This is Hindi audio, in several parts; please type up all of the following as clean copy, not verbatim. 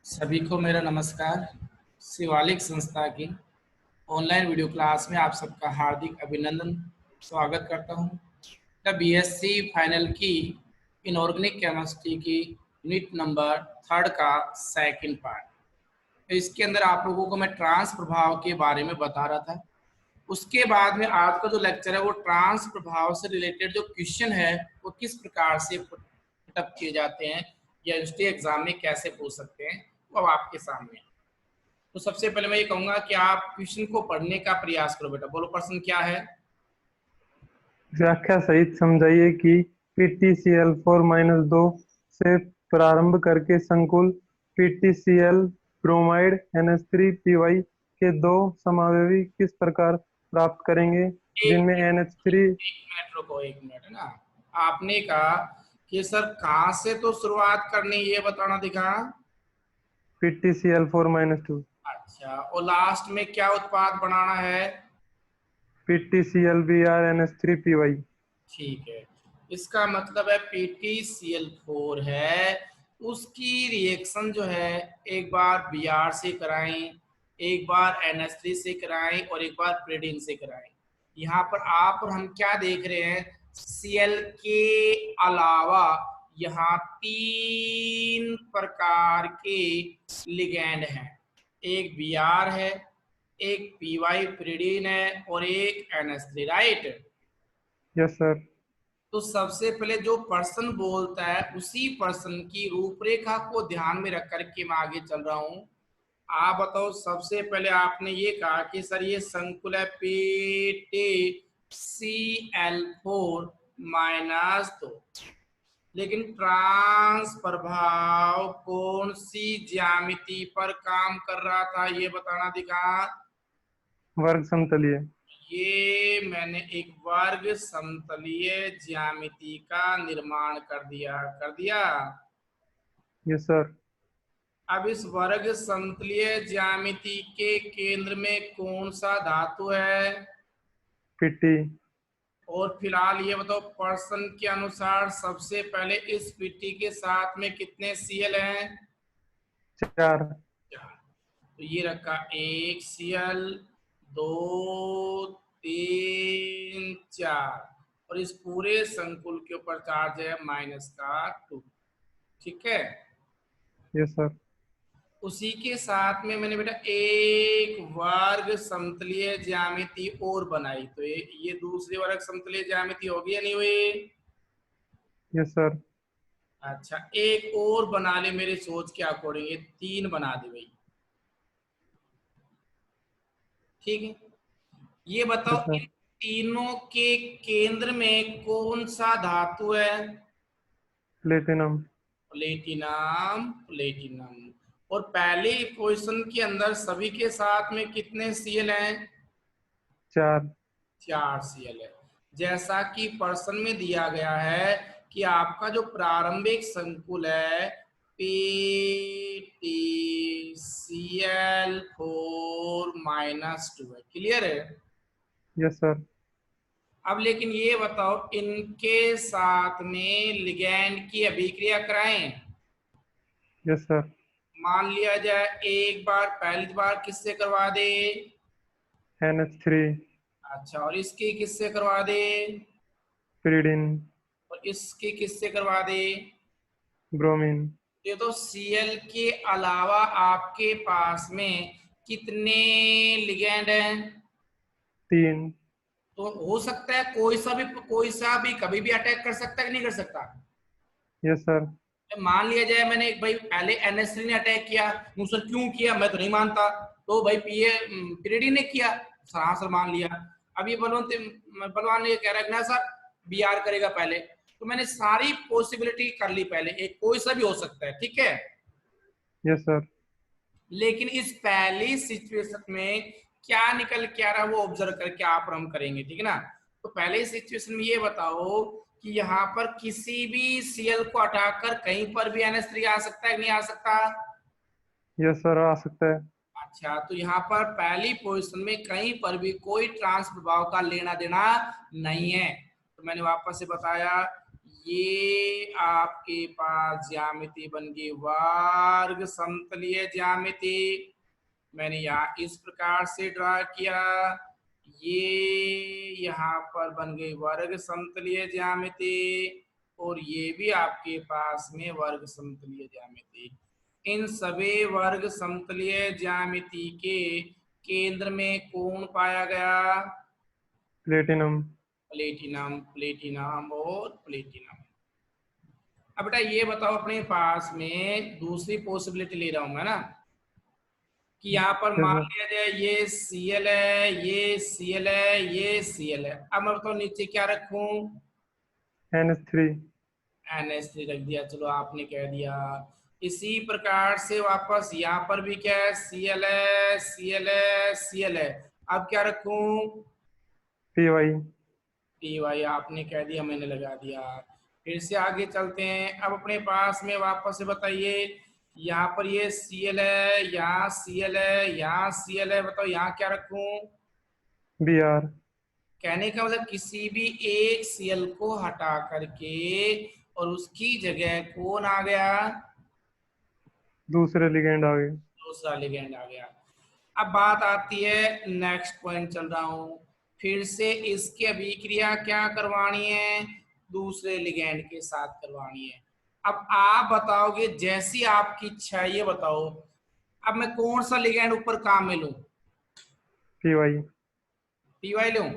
सभी को मेरा नमस्कार। शिवालिक संस्था की ऑनलाइन वीडियो क्लास में आप सबका हार्दिक अभिनंदन स्वागत करता हूं। बीएससी फाइनल की इनऑर्गेनिक केमिस्ट्री की यूनिट नंबर 3 का सेकंड पार्ट। तो इसके अंदर आप लोगों को मैं ट्रांस प्रभाव के बारे में बता रहा था। उसके बाद में आज का जो लेक्चर है वो ट्रांस प्रभाव से रिलेटेड जो क्वेश्चन है वो किस प्रकार से पुटअप किए जाते हैं या यूनिवर्सिटी एग्जाम में कैसे पूछ सकते हैं वो अब आपके सामने है। तो सबसे पहले मैं ये कहूंगा कि आप क्वेश्चन को पढ़ने का प्रयास करो। बेटा बोलो, प्रश्न क्या है? व्याख्या सहित समझाइए कि PtCl4-2 से प्रारंभ करके संकुल PtCl ब्रोमाइड NH3Py के दो समावयवी किस प्रकार प्राप्त करेंगे, जिनमें NH3। एक मिनट रुको, एक मिनट है ना। आपने कहा कि सर कहाँ से तो शुरुआत करनी ये बताना दिखा। PtCl4-2 अच्छा, और लास्ट में क्या उत्पाद बनाना है? PtClBr NH3Py। ठीक है, इसका मतलब है PtCl4 है, उसकी रिएक्शन जो है एक बार Br से कराएं, एक बार NH3 से कराएं और एक बार pyridine से कराएं। यहाँ पर आप और हम क्या देख रहे हैं, Cl के अलावा यहाँ 3 प्रकार के लिगैंड हैं। एक Br है, एक Py pyridine है और एक NH3, राइट? Yes sir. तो सबसे पहले जो पर्सन बोलता है उसी पर्सन की रूपरेखा को ध्यान में रख करके मैं आगे चल रहा हूं। आप बताओ, सबसे पहले आपने ये कहा कि सर ये संकुल है PtCl4-2, लेकिन ट्रांस प्रभाव कौन सी ज्यामिति पर काम कर रहा था ये बताना दिखा। वर्ग समतलीय। ये मैंने एक वर्ग समतलीय ज्यामिति का निर्माण कर दिया। Yes sir. अब इस वर्ग समतलीय ज्यामिति के केंद्र में कौन सा धातु है? Pt। और फिलहाल ये बताओ, पर्सन के अनुसार सबसे पहले इस पीटी के साथ में कितने सीएल हैं? 4। 4। तो ये रखा 1 सीएल, 2, 3, 4 और इस पूरे संकुल के ऊपर चार्ज है -2। ठीक है, यस सर। उसी के साथ में मैंने बेटा एक वर्ग समतलीय ज्यामिति और बनाई। तो ये दूसरी वर्ग समतलीय ज्यामिति होगी या नहीं हुई? Yes sir. अच्छा, एक और बना ले मेरे सोच के अकॉर्डिंग, ये 3 बना दे भाई। ठीक है, ये बताओ यस सर। इन तीनों के केंद्र में कौन सा धातु है? प्लेटिनम। प्लेटिनम, और पहले पोजीशन के अंदर सभी के साथ में कितने सीएल हैं? 4। 4 सीएल है। जैसा कि प्रश्न में दिया गया है कि आपका जो प्रारंभिक संकुल है PtCl4-2 है। क्लियर है? Yes sir. अब लेकिन ये बताओ, इनके साथ में लिगैंड की अभिक्रिया कराएं। Yes sir. मान लिया जाए एक बार, पहली बार किससे करवा दे? NH3। अच्छा, और इसकी किससे करवा दे? pyridine। और इसकी किससे करवा दे? ब्रोमीन। ये तो Cl के अलावा आपके पास में कितने लिगैंड हैं? 3। तो हो सकता है कोई सा भी कभी भी अटैक कर सकता है कि नहीं कर सकता? Yes sir. मान लिया जाए मैंने एक भाई पहले NH3 ने अटैक किया, सर क्यों किया मैं तो नहीं मानता, तो भाई pyridine ने किया, हाँ सर मान लिया। अब ये बलवान ये कह रहा है ना सर Br करेगा पहले, तो मैंने सारी पॉसिबिलिटी कर ली पहले, एक कोई सा भी हो सकता है। ठीक है, यस सर। लेकिन इस पहली सिचुएशन में क्या निकल के आ रहा है वो ऑब्जर्व करके आप और हम करेंगे। ठीक है ना, तो पहले सिचुएशन में ये बताओ कि यहाँ पर किसी भी Cl को हटाकर कहीं पर भी NH3 आ सकता है कि नहीं आ सकता? यस सर, आ सकता है। अच्छा, तो यहाँ पर पहली पोजीशन में कहीं पर भी कोई ट्रांस प्रभाव का लेना देना नहीं है। तो मैंने वापस से बताया, ये आपके पास ज्यामिति बन गई वर्ग समतलीय ज्यामिति। मैंने यहाँ इस प्रकार से ड्रा किया, ये यहाँ पर बन गई वर्ग समतलीय ज्यामिति, और ये भी आपके पास में वर्ग समतलीय ज्यामिति। इन सभी वर्ग समतलीय ज्यामिति के केंद्र में कोण पाया गया, प्लेटिनम। प्लेटिनम, प्लेटिनम और प्लेटिनम। अब बेटा ये बताओ, अपने पास में दूसरी पॉसिबिलिटी ले रहा हूं मैं ना, कि यहाँ पर यस मान सर। लिया जाए ये Cl है, ये Cl है, ये Cl है। अब मैं बताऊँ नीचे क्या रखूं? NH3। NH3 रख दिया, चलो आपने कह दिया। इसी प्रकार से वापस यहाँ पर भी क्या है, Cl है, Cl है, Cl है। अब क्या रखूं? PY। Py आपने कह दिया, मैंने लगा दिया। फिर से आगे चलते हैं। अब अपने पास में वापस से बताइए, यहाँ पर ये Cl है, यहाँ Cl है, यहाँ Cl है, बताओ यहाँ क्या रखूं? Br। कहने का मतलब किसी भी एक Cl को हटा करके और उसकी जगह कौन आ गया? दूसरे लिगेंड आ गए। दूसरा लिगेंड आ गया। अब बात आती है, नेक्स्ट पॉइंट चल रहा हूं, फिर से इसकी अभिक्रिया क्या करवानी है? दूसरे लिगेंड के साथ करवानी है। अब आप बताओगे, जैसी आपकी इच्छा है ये बताओ, अब मैं कौन सा लिगेंड ऊपर काम में लूं? PY। पीवाई लूं?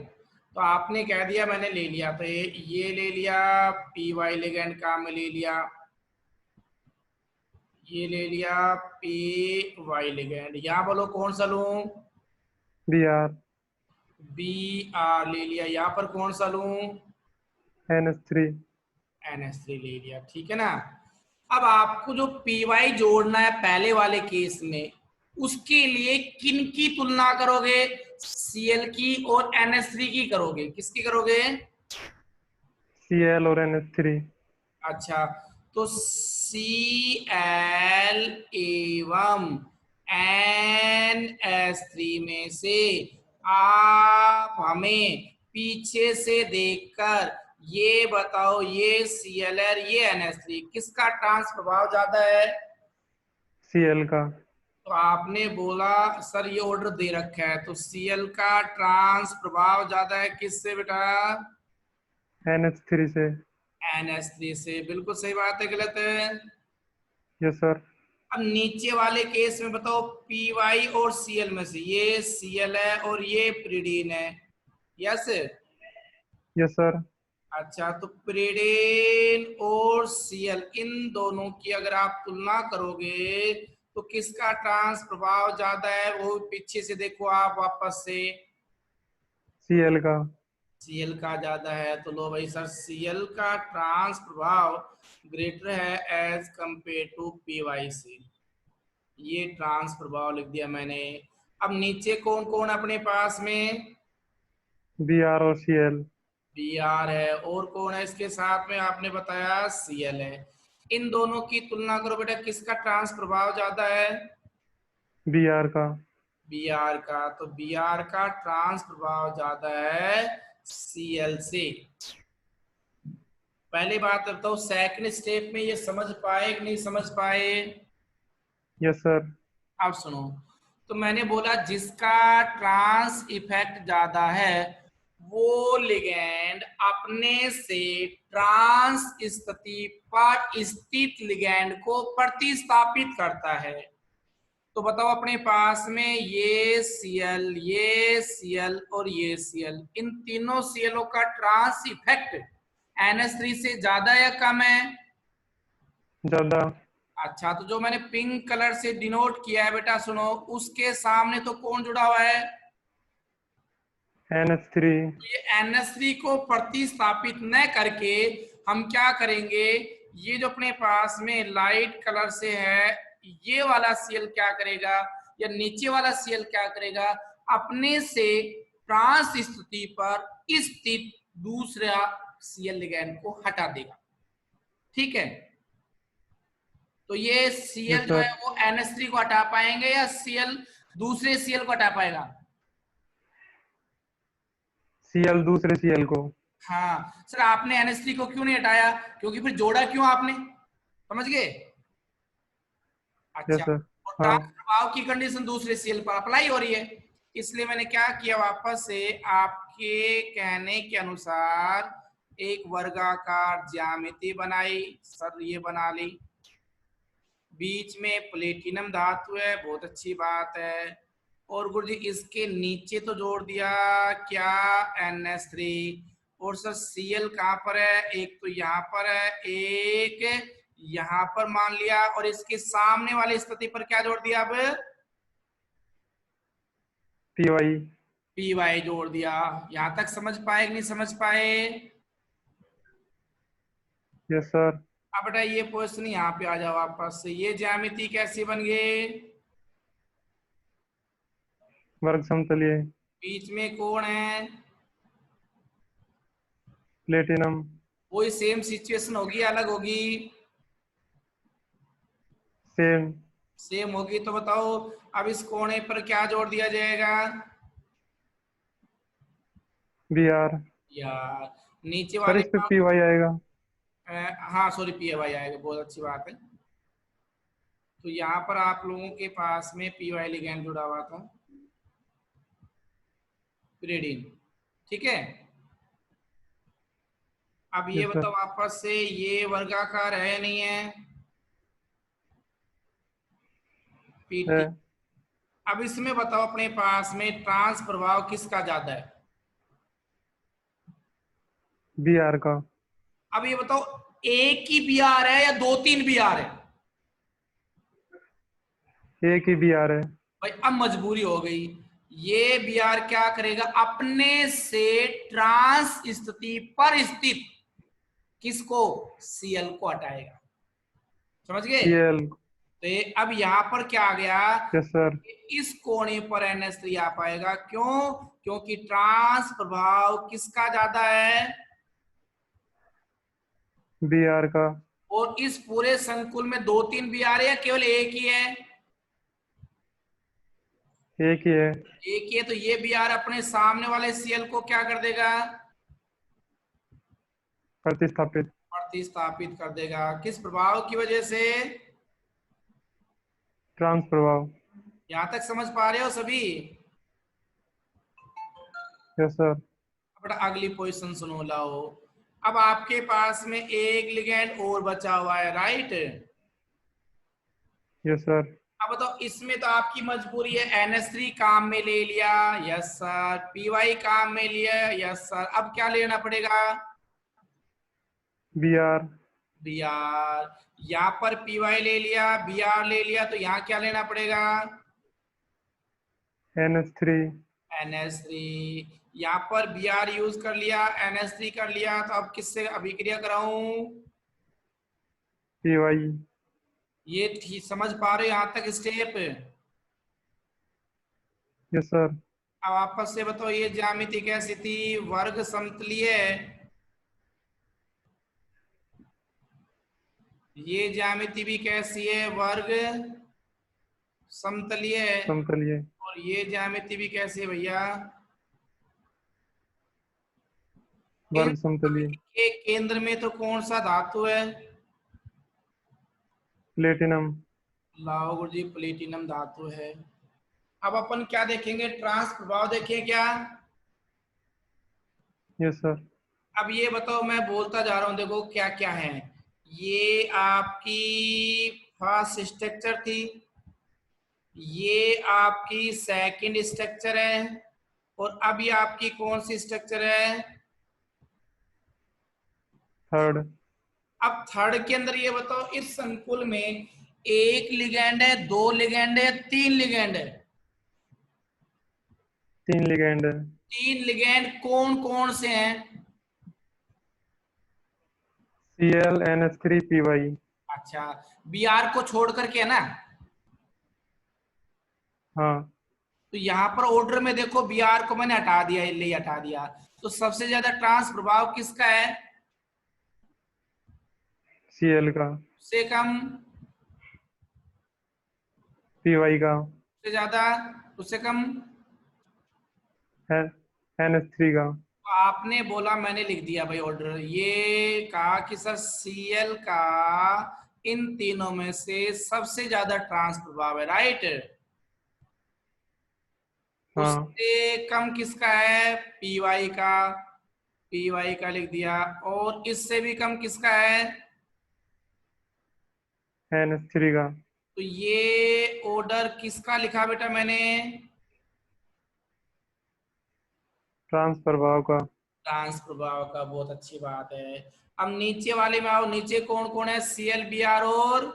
तो आपने कह दिया, मैंने ले लिया, तो ये ले लिया, पीवाई लिगेंड काम में ले लिया, ये ले लिया पीवाई लिगेंड। यहां बोलो कौन सा लूं? Br। Br ले लिया। यहाँ पर कौन सा लूं? NH3। NH3 ले लिया, ठीक है ना। अब आपको जो पीवाई जोड़ना है पहले वाले केस में, उसके लिए किन की तुलना करोगे? Cl की और NH3 की करोगे। किसकी करोगे? Cl और NH3। अच्छा, तो Cl एवं NH3 में से आप हमें पीछे से देखकर ये बताओ, ये Cl है, ये NH3, किसका ट्रांस प्रभाव ज्यादा है? Cl का। तो आपने बोला सर ये ऑर्डर दे रखा है, तो Cl का ट्रांस प्रभाव ज्यादा है किससे बेटा? NH3 से। NH3 से। बिल्कुल सही बात है, गलत है? Yes sir. अब नीचे वाले केस में बताओ, Py और Cl में से ये Cl है और ये प्रीडीन है, यस? Yes sir. अच्छा, तो प्रीडीन और Cl इन दोनों की अगर आप तुलना करोगे तो किसका ट्रांस प्रभाव ज्यादा है? वो पीछे से देखो आप वापस से, Cl का। Cl का ज्यादा है। तो लो भाई सर, Cl का ट्रांस प्रभाव ग्रेटर है एज कंपेयर टू Py से। ये ट्रांस प्रभाव लिख दिया मैंने। अब नीचे कौन कौन अपने पास में? Br और Cl। Br है, और कौन है इसके साथ में? आपने बताया Cl है। इन दोनों की तुलना करो बेटा, किसका ट्रांस प्रभाव ज्यादा है? Br का। Br का। तो Br का ट्रांस प्रभाव ज्यादा है Cl से। पहली बात बताओ, सेकंड स्टेप में ये समझ पाए कि नहीं समझ पाए? Yes sir. अब सुनो, तो मैंने बोला जिसका ट्रांस इफेक्ट ज्यादा है वो लिगैंड अपने से ट्रांस स्थिति पर स्थित लिगैंड को प्रतिस्थापित करता है। तो बताओ, अपने पास में ये Cl, ये Cl और ये Cl, इन तीनों Cl का ट्रांस इफेक्ट NH3 से ज्यादा या कम है? ज्यादा। अच्छा, तो जो मैंने पिंक कलर से डिनोट किया है बेटा, सुनो, उसके सामने तो कौन जुड़ा हुआ है? NH3। ये NH3 को प्रतिस्थापित न करके हम क्या करेंगे, ये जो अपने पास में लाइट कलर से है, ये वाला Cl क्या करेगा, या नीचे वाला Cl क्या करेगा, अपने से ट्रांस स्थिति पर स्थित दूसरा Cl लिगैंड को हटा देगा, ठीक है? तो ये Cl यस जो है सर। वो NH3 को हटा पाएंगे या Cl दूसरे Cl को हटा पाएगा? Cl दूसरे Cl को। हाँ सर, आपने NH3 को क्यों नहीं हटाया, क्योंकि फिर जोड़ा क्यों आपने, समझ गए। यस अच्छा, सर। और हाँ। ट्रांस प्रभाव की कंडीशन दूसरे सीएल पर अप्लाई हो रही है, इसलिए मैंने क्या किया, वापस से आपके कहने के अनुसार एक वर्गाकार ज्यामिति बनाई सर, ये बना ली, बीच में प्लेटिनम धातु है, बहुत अच्छी बात है। और गुरुजी इसके नीचे तो जोड़ दिया क्या, NH3। और सर Cl कहाँ पर है, एक तो यहाँ पर है, एक यहाँ पर मान लिया, और इसके सामने वाली स्थिति पर क्या जोड़ दिया, अब PY। Py जोड़ दिया। यहां तक समझ पाए कि नहीं समझ पाए। Yes sir. अब बेटा ये क्वेश्चन यहाँ पे आ जाओ वापस से, ये ज्यामिति कैसी बन गई, वर्ग समतलीय। बीच में कौन है, प्लेटिनम। वही सेम सिचुएशन होगी, अलग होगी, सेम। सेम होगी। तो बताओ अब इस कोने पर क्या जोड़ दिया जाएगा, BR। यार नीचे सर वाले इस पे का PY आएगा। हाँ सॉरी Py आएगा, बहुत अच्छी बात है। तो यहाँ पर आप लोगों के पास में Py लिगैंड जुड़ा हुआ था, pyridine, ठीक है। अब ये यस सर। बताओ वापस से, ये वर्गाकार है या नहीं है, है। PT। अब इसमें बताओ अपने पास में ट्रांस प्रभाव किसका ज्यादा है, BR का। अब ये बताओ एक ही Br है या दो तीन Br है, एक ही BR है। भाई अब मजबूरी हो गई, ये Br क्या करेगा, अपने से ट्रांस स्थिति पर स्थित किसको, Cl को हटाएगा, समझ गए। CL। तो ये अब यहां पर क्या आ गया, यस सर। इस कोने पर NH3 आ पाएगा, क्यों, क्योंकि ट्रांस प्रभाव किसका ज्यादा है, BR का। और इस पूरे संकुल में दो तीन Br है या केवल एक ही है, एक ही है। एक ही है। तो ये Br अपने सामने वाले Cl को क्या कर देगा, प्रतिस्थापित। प्रतिस्थापित कर देगा, किस प्रभाव की वजह से, ट्रांस प्रभाव। यहां तक समझ पा रहे हो सभी। Yes sir. अब अगली पोजीशन सुनो लाओ, अब आपके पास में एक लिगेंड और बचा हुआ है, राइट। Yes sir. अब बताओ इसमें तो आपकी मजबूरी है, NH3 काम में ले लिया, यस सर, Py काम में लिया, यस सर, अब क्या लेना पड़ेगा, BR। Br। यहाँ पर Py ले लिया, Br ले लिया, तो यहाँ क्या लेना पड़ेगा, NH3। NH3। यहाँ पर Br यूज कर लिया, NH3 कर लिया, तो अब किससे अभिक्रिया कराऊं, PY। ये ठीक समझ पा रहे हो यहाँ तक स्टेप। Yes sir. अब वापस से बताओ ये ज्यामिति कैसी थी, वर्ग समतलीय, ये ज्यामिति भी कैसी है, वर्ग समतलीय, समतलीय। और ये ज्यामिति भी कैसी है भैया, इन वर्ग समतलीय। के केंद्र में तो कौन सा धातु है, प्लेटिनम। लाओ गुरुजी प्लेटिनम धातु है। अब अपन क्या देखेंगे, ट्रांस प्रभाव देखें क्या। Yes sir. अब ये बताओ, मैं बोलता जा रहा हूं, देखो क्या क्या है, ये आपकी फर्स्ट स्ट्रक्चर थी, ये आपकी सेकंड स्ट्रक्चर है, और अब ये आपकी कौन सी स्ट्रक्चर है, थर्ड। अब थर्ड के अंदर ये बताओ, इस संकुल में एक लिगैंड है, दो लिगैंड है, तीन लिगैंड है, तीन लिगैंड है। तीन लिगैंड कौन कौन से हैं, CL NH3 PY। अच्छा Br को छोड़ करके है ना, हाँ। तो यहाँ पर ऑर्डर में देखो Br को मैंने हटा दिया, ले हटा दिया, तो सबसे ज्यादा ट्रांस प्रभाव किसका है, CL का। उससे कम, PY का। उससे ज्यादा, उससे कम, है NH3 का। तो आपने बोला, मैंने लिख दिया भाई ऑर्डर। ये कहा कि सर सीएल का इन तीनों में से सबसे ज्यादा ट्रांस प्रभाव है, राइट। हाँ, उससे कम किसका है, पीवाई का। पीवाई का लिख दिया। और इससे भी कम किसका है। NH3 का। तो ये ऑर्डर किसका लिखा बेटा मैंने, ट्रांस प्रभाव का। ट्रांस प्रभाव का। बहुत अच्छी बात है। अब नीचे वाले में आओ, नीचे कौन कौन है, सीएल, बीआर और।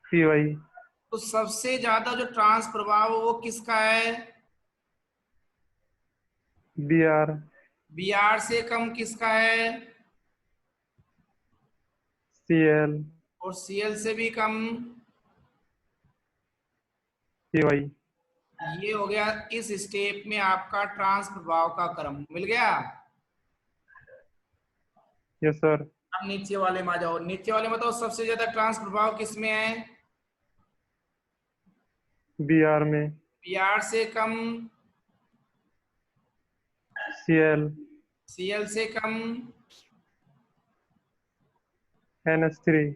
PY। तो सबसे ज्यादा जो ट्रांस प्रभाव है वो किसका है, BR। बीआर से कम किसका है, CL। और सीएल से भी कम। PY। ये हो गया इस स्टेप में आपका ट्रांस प्रभाव का क्रम मिल गया। Yes sir. अब नीचे वाले में आ जाओ, नीचे वाले में तो सबसे ज्यादा ट्रांस प्रभाव किसमें है, BR में। बीआर से कम, CL। सीएल से कम, NH3।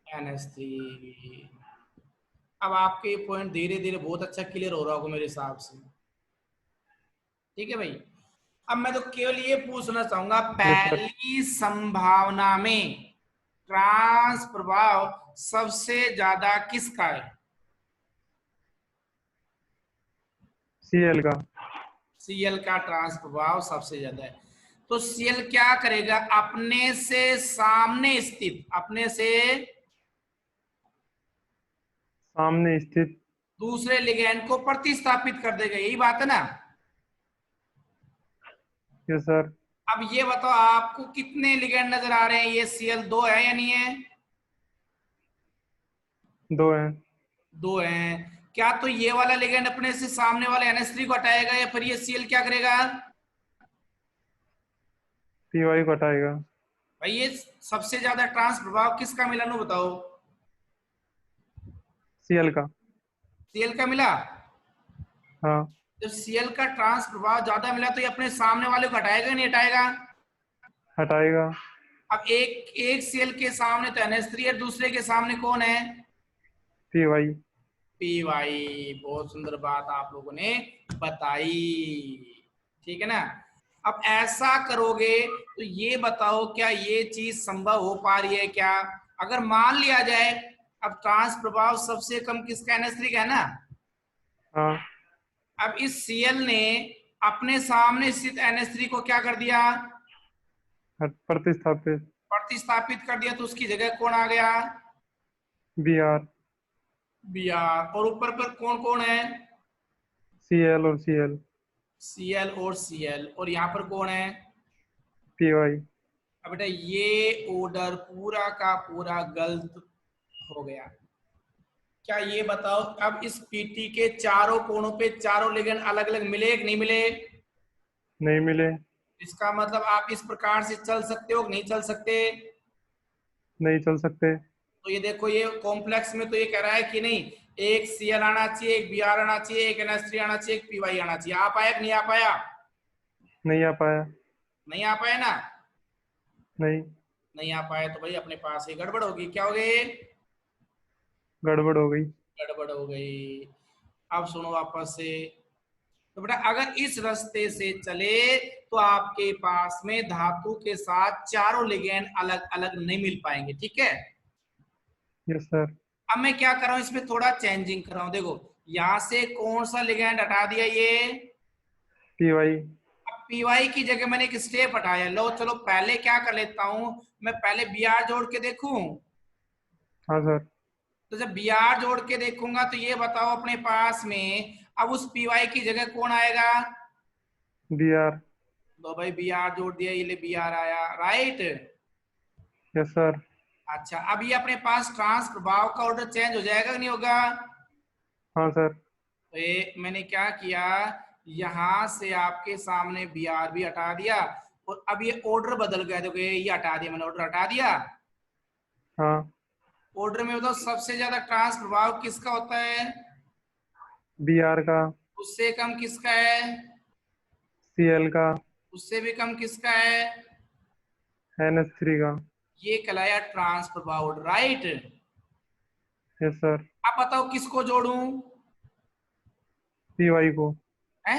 NH3। अब आपके ये पॉइंट धीरे धीरे बहुत अच्छा क्लियर हो रहा होगा मेरे हिसाब से। ठीक है भाई। अब मैं तो केवल ये पूछना चाहूंगा, यस सर। पहली संभावना में ट्रांस प्रभाव सबसे ज्यादा किसका है, CL का। सीएल का ट्रांस प्रभाव सबसे ज्यादा है। तो सीएल क्या करेगा, अपने से सामने स्थित, अपने से सामने स्थित। दूसरे लिगैंड को प्रतिस्थापित कर देगा, यही बात है ना। Yes sir. अब ये बताओ, आपको कितने लिगैंड नजर आ रहे हैं, ये सीएल दो है या नहीं है, दो हैं। दो हैं। क्या तो ये वाला लिगैंड अपने से सामने वाले NH3 को हटाएगा, या फिर ये सीएल क्या करेगा, PY को हटाएगा। भाई ये सबसे ज्यादा ट्रांस प्रभाव किसका मिला, नो बताओ। CL का। सीएल का मिला। हाँ। जब सीएल का ट्रांस प्रभाव ज्यादा मिला तो ये अपने सामने वाले को हटाएगा नहीं हटाएगा। हटाएगा। अब एक एक सीएल के सामने तो NH3 है, दूसरे के सामने कौन है, PY। पीवाई। बहुत सुंदर बात आप लोगों ने बताई। ठीक है ना। अब ऐसा करोगे तो ये बताओ, क्या ये चीज संभव हो पा रही है क्या। अगर मान लिया जाए, अब ट्रांस प्रभाव सबसे कम किसका, NH3 का है ना। हाँ। अब इस सीएल ने अपने सामने स्थित NH3 को क्या कर दिया, प्रतिस्थापित। प्रतिस्थापित कर दिया। तो उसकी जगह कौन आ गया, BR। बीआर। और ऊपर पर कौन कौन है, CL और CL। सीएल और सीएल। और यहाँ पर कौन है, PY। अब बेटा ये ऑर्डर पूरा का पूरा गलत हो गया। क्या ये बताओ, अब इस पीटी के चारों कोनों पे चारों लिगेंड अलग अलग मिले कि नहीं मिले। नहीं मिले। इसका मतलब आप इस प्रकार से चल सकते हो कि नहीं चल सकते। नहीं चल सकते। तो ये देखो, ये कॉम्प्लेक्स में तो ये कह रहा है कि नहीं, एक सीएल आना चाहिए, एक बीआर आना चाहिए, एक NH3 आना चाहिए, एक पीवाई आना चाहिए। आ पाया कि नहीं आ पाया, नहीं आ पाया। नहीं आ पाया ना। नहीं। नहीं आ पाया तो भाई अपने पास ही गड़बड़ होगी। क्या हो गई, गड़बड़ हो गई। गड़बड़ हो गई। अब सुनो वापस से। तो बेटा अगर इस रास्ते से चले तो आपके पास में धातु के साथ चारों लिगेंड अलग अलग नहीं मिल पाएंगे, ठीक है। Yes sir. अब मैं क्या कर रहा हूं, इसमें थोड़ा चेंजिंग कर रहा हूं। देखो यहां से कौन सा लिगेंड हटा दिया, ये। PY। अब पीवाई की जगह मैंने एक स्टेप हटाया। लो चलो पहले क्या कर लेता हूं, मैं पहले बीआर जोड़ के देखूं। हाँ सर। तो जब बीआर जोड़ के देखूंगा तो ये बताओ अपने पास में अब उस पीवाई की जगह कौन आएगा। BR। लो भाई बीआर जोड़ दिया, ये ले बीआर आया, राइट। Yes sir. अच्छा अब ये अपने पास ट्रांस प्रभाव का ऑर्डर चेंज हो जाएगा कि नहीं होगा। हाँ सर। तो ये मैंने क्या किया, यहां से आपके सामने बीआर भी हटा दिया, और अब ये ऑर्डर बदल गया। देखो ये हटा दिया मैंने, ऑर्डर हटा दिया। हाँ। ऑर्डर में बताओ सबसे ज्यादा ट्रांस प्रभाव किसका होता है, BR का। उससे कम किसका है, Cl का, उससे भी कम किसका है? NH3 का। ये कहलाया ट्रांस प्रभाव, राइट। Yes sir. अब बताओ किसको जोड़ूं? Py को। है?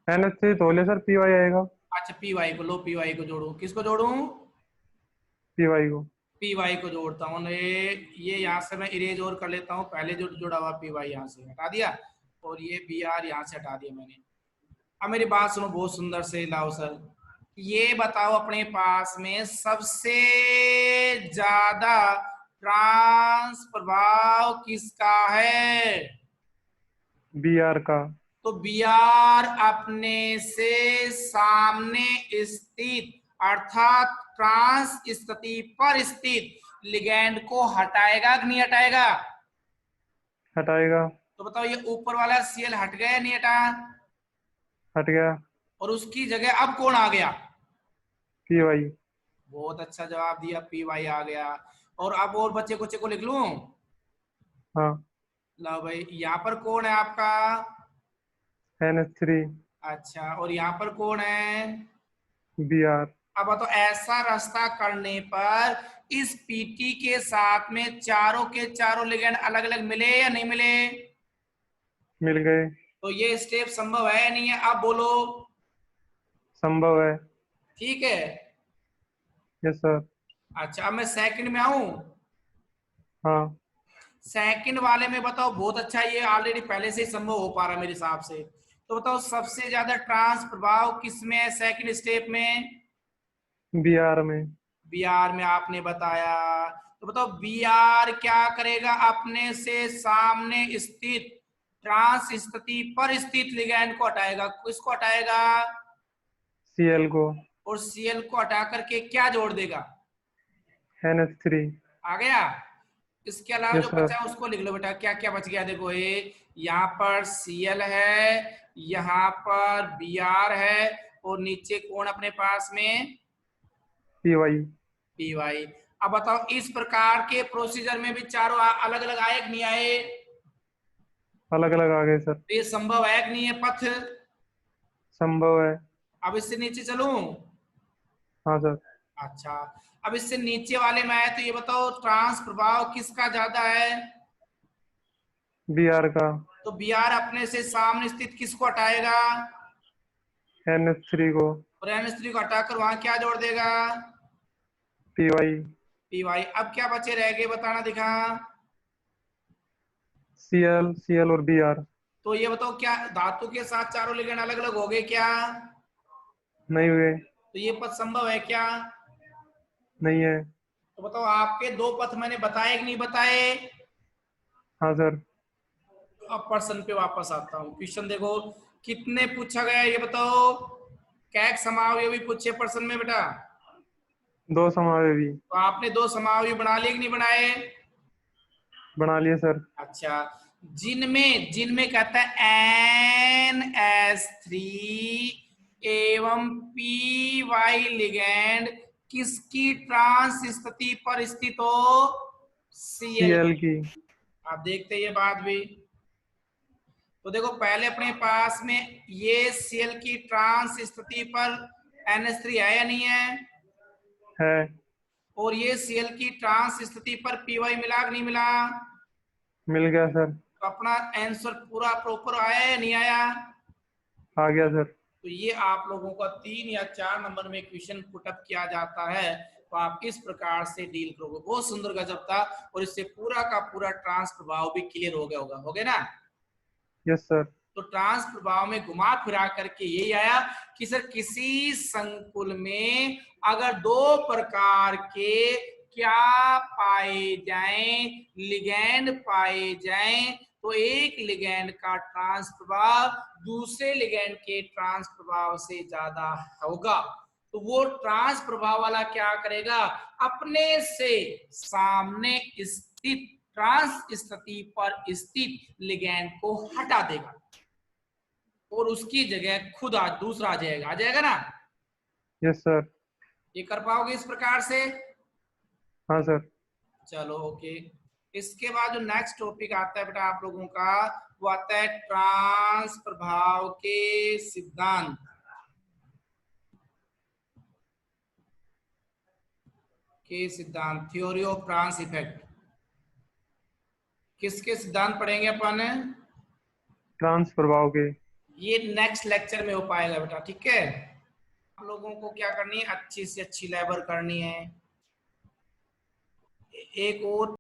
NH3 तो ले सर, Py आएगा। अच्छा पी वाई को लो, पी वाई को जोड़ूं, किसको जोड़ूं? Py को। पी वाई को जोड़ता हूँ। ये यहाँ से मैं इरेज और कर लेता हूँ, पहले जो जुड़ा हुआ पी वाई यहाँ से हटा दिया, और ये बी आर यहाँ से हटा दिया मैंने। अब मेरी बात सुनो बहुत सुंदर से, लाओ सर, ये बताओ अपने पास में सबसे ज्यादा ट्रांस प्रभाव किसका है? Br का। तो बी आर अपने से सामने स्थित अर्थात ट्रांस स्थिति पर स्थित लिगैंड को हटाएगा कि नहीं हटाएगा? हटाएगा। तो बताओ ये ऊपर वाला सीएल हट गया नहीं हटा? हट गया। और उसकी जगह अब कौन आ गया? Py। बहुत अच्छा जवाब दिया, पी वाई आ गया। और अब और बच्चे कुछ को लिख लूं? हाँ। लो भाई, यहाँ पर कौन है आपका? NH3। अच्छा, और यहाँ पर कौन है? Br। अब तो ऐसा रास्ता करने पर इस पीटी के साथ में चारों के चारों लिगेंड अलग अलग मिले या नहीं मिले? मिल गए। तो ये स्टेप संभव है या नहीं है? आप बोलो। संभव है। ठीक है। Yes sir. अच्छा, अब मैं सेकंड में आऊं। हाँ। सेकंड वाले में बताओ, बहुत अच्छा, ये ऑलरेडी पहले से ही संभव हो पा रहा है मेरे हिसाब से। तो बताओ सबसे ज्यादा ट्रांस प्रभाव किसमें है सेकंड स्टेप में? Br में। बीआर में आपने बताया। तो बताओ बीआर क्या करेगा? अपने से सामने स्थित ट्रांस स्थिति पर स्थित लिगैंड को हटाएगा। किसको हटाएगा? Cl को। और सीएल को हटा करके क्या जोड़ देगा? NH3। आ गया। इसके अलावा यस जो सर। बचा है उसको लिख लो बेटा, क्या क्या बच गया देखो। ये यहाँ पर सीएल है, यहाँ पर बीआर है, और नीचे कौन अपने पास में? Py। P Y. अब बताओ इस प्रकार के प्रोसीजर में भी चारों अलग अलग आए कि नहीं आए? अलग अलग आ गए सर। तो ये संभव है कि नहीं है पथ? संभव है। अब इससे नीचे चलूं? हाँ सर। अच्छा, अब इससे नीचे वाले में आए तो ये बताओ ट्रांस प्रभाव किसका ज्यादा है? Br का। तो बी आर अपने से सामने स्थित किसको हटाएगा? NH3 को। और एन स्त्री को हटाकर वहां क्या जोड़ देगा? Py। P Y. अब क्या बचे रह गए बताना दिखा। Cl और Br। तो ये बताओ क्या धातु के साथ चारों लिगेंड अलग अलग हो गए क्या? नहीं हुए। तो ये पथ संभव है क्या? नहीं है। तो बताओ आपके दो पथ मैंने बताए कि नहीं बताए? हाँ सर। अब प्रश्न पे वापस आता हूँ। क्वेश्चन देखो कितने पूछा गया ये बताओ। कैक समावयव भी पूछे प्रश्न में बेटा। दो समावेवी। तो आपने दो समावयव बना लिए कि नहीं बनाए? बना लिए सर। अच्छा, जिनमें जिनमें कहता है NH3 एवं PY लिगैंड किसकी ट्रांस स्थिति पर स्थित हो? Cl। Cl की। आप देखते ये बात भी। तो देखो पहले अपने पास में ये Cl की ट्रांस स्थिति पर NH3 है या नहीं है? है। और ये Cl की ट्रांस स्थिति पर PY मिला कि नहीं मिला? मिल गया सर। तो अपना आंसर पूरा प्रॉपर आया या नहीं आया? आ गया सर। तो ये आप लोगों का 3 या 4 नंबर में क्वेश्चन पुटअप किया जाता है, तो आप किस प्रकार से डील करोगे। बहुत सुंदर गजब था, और इससे पूरा का पूरा ट्रांस प्रभाव भी क्लियर हो गया होगा, हो गया ना? Yes sir. तो ट्रांस प्रभाव में घुमा फिरा करके यही आया कि सर किसी संकुल में अगर दो प्रकार के क्या पाए जाएं, लिगैंड पाए जाएं, तो एक लिगैंड का ट्रांस प्रभाव दूसरे लिगैंड के ट्रांस प्रभाव से ज्यादा होगा। तो वो ट्रांस प्रभाव वाला क्या करेगा? अपने से सामने स्थित ट्रांस स्थिति पर स्थित लिगैंड को हटा देगा, और उसकी जगह खुद दूसरा आ जाएगा ना? Yes sir. ये कर पाओगे इस प्रकार से? हाँ सर। चलो ओके। इसके बाद जो नेक्स्ट टॉपिक आता है बेटा आप लोगों का, वो आता है ट्रांस प्रभाव के सिद्धांत। Theory of trans effect. किसके सिद्धांत पढ़ेंगे अपन? ट्रांस प्रभाव के। ये नेक्स्ट लेक्चर में हो पाएगा बेटा, ठीक है। आप लोगों को क्या करनी है, अच्छी से अच्छी लेबर करनी है। एक और